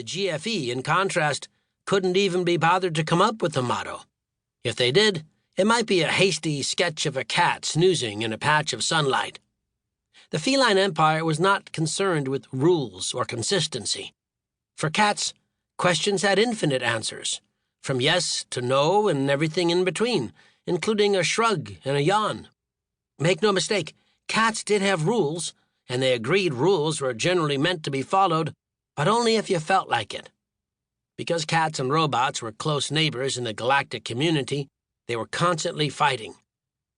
The GFE, in contrast, couldn't even be bothered to come up with the motto. If they did, it might be a hasty sketch of a cat snoozing in a patch of sunlight. The Feline Empire was not concerned with rules or consistency. For cats, questions had infinite answers, from yes to no and everything in between, including a shrug and a yawn. Make no mistake, cats did have rules, and they agreed rules were generally meant to be followed, but only if you felt like it. Because cats and robots were close neighbors in the galactic community, they were constantly fighting.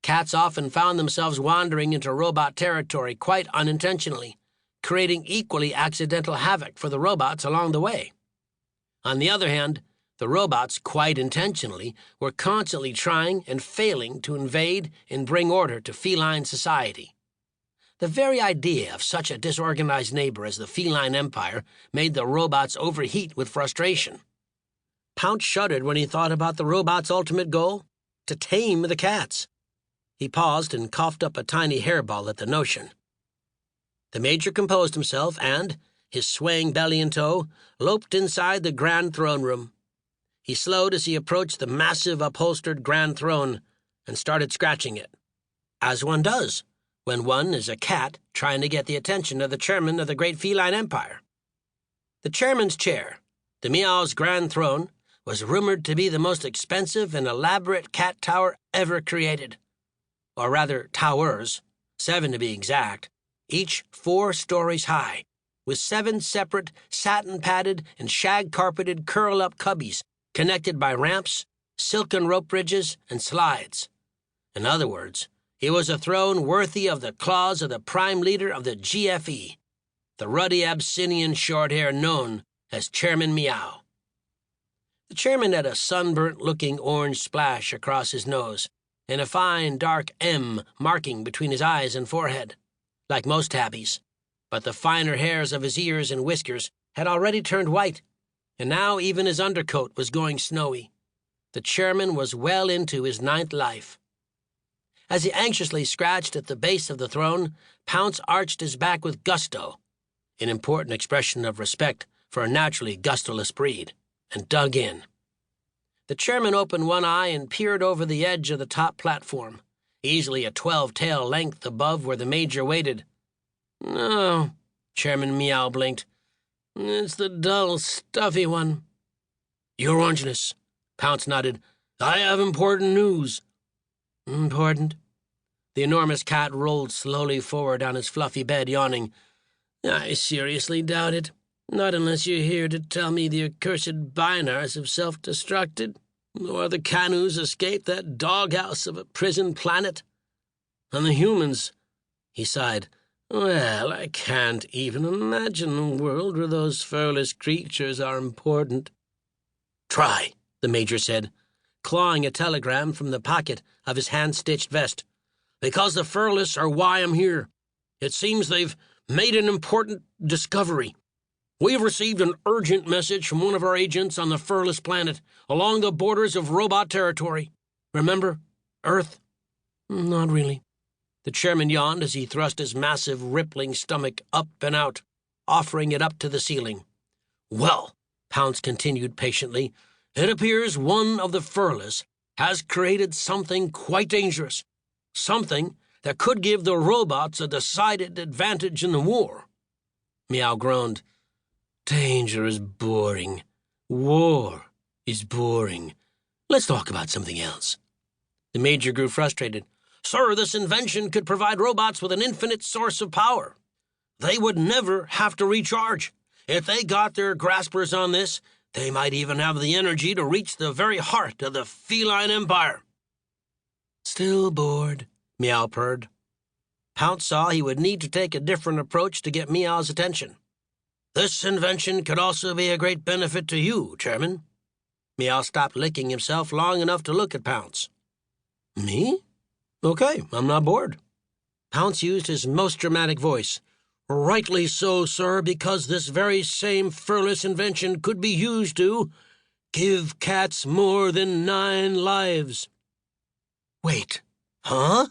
Cats often found themselves wandering into robot territory quite unintentionally, creating equally accidental havoc for the robots along the way. On the other hand, the robots, quite intentionally, were constantly trying and failing to invade and bring order to feline society. The very idea of such a disorganized neighbor as the Feline Empire made the robots overheat with frustration. Pounce shuddered when he thought about the robots' ultimate goal: to tame the cats. He paused and coughed up a tiny hairball at the notion. The Major composed himself and, his swaying belly in tow, loped inside the grand throne room. He slowed as he approached the massive upholstered grand throne and started scratching it, as one does when one is a cat trying to get the attention of the chairman of the great Feline Empire. The chairman's chair, the Meow's grand throne, was rumored to be the most expensive and elaborate cat tower ever created. Or rather, towers, 7 to be exact, each 4 stories high, with 7 separate satin-padded and shag-carpeted curl-up cubbies connected by ramps, silken rope bridges, and slides. In other words, it was a throne worthy of the claws of the prime leader of the GFE, the ruddy Abyssinian short-hair known as Chairman Meow. The chairman had a sunburnt-looking orange splash across his nose, and a fine, dark M marking between his eyes and forehead, like most tabbies, but the finer hairs of his ears and whiskers had already turned white, and now even his undercoat was going snowy. The chairman was well into his 9th life. As he anxiously scratched at the base of the throne, Pounce arched his back with gusto, an important expression of respect for a naturally gustoless breed, and dug in. The chairman opened one eye and peered over the edge of the top platform, easily a 12-tail length above where the Major waited. "No," Chairman Meow blinked. "It's the dull, stuffy one." "Your Orangeness," Pounce nodded. "I have important news." "Important?" The enormous cat rolled slowly forward on his fluffy bed, yawning. "I seriously doubt it. Not unless you're here to tell me the accursed Binars have self-destructed, or the Canus escaped that doghouse of a prison planet. And the humans," he sighed, "well, I can't even imagine a world where those furless creatures are important." "Try," the Major said, clawing a telegram from the pocket of his hand-stitched vest. "Because the furless are why I'm here. It seems they've made an important discovery. We've received an urgent message from one of our agents on the furless planet, along the borders of robot territory. Remember, Earth?" "Not really." The chairman yawned as he thrust his massive, rippling stomach up and out, offering it up to the ceiling. "Well," Pounce continued patiently, "it appears one of the furless has created something quite dangerous, something that could give the robots a decided advantage in the war." Meow groaned. "Danger is boring. War is boring. Let's talk about something else." The Major grew frustrated. "Sir, this invention could provide robots with an infinite source of power. They would never have to recharge. If they got their graspers on this, they might even have the energy to reach the very heart of the Feline Empire." "Still bored," Meow purred. Pounce saw he would need to take a different approach to get Meow's attention. "This invention could also be a great benefit to you, Chairman." Meow stopped licking himself long enough to look at Pounce. "Me? Okay, I'm not bored." Pounce used his most dramatic voice. "Rightly so, sir, because this very same furless invention could be used to give cats more than 9 lives." "Wait, huh?"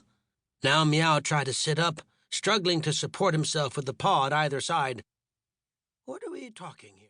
Now Meow tried to sit up, struggling to support himself with the paw at either side. "What are we talking here?"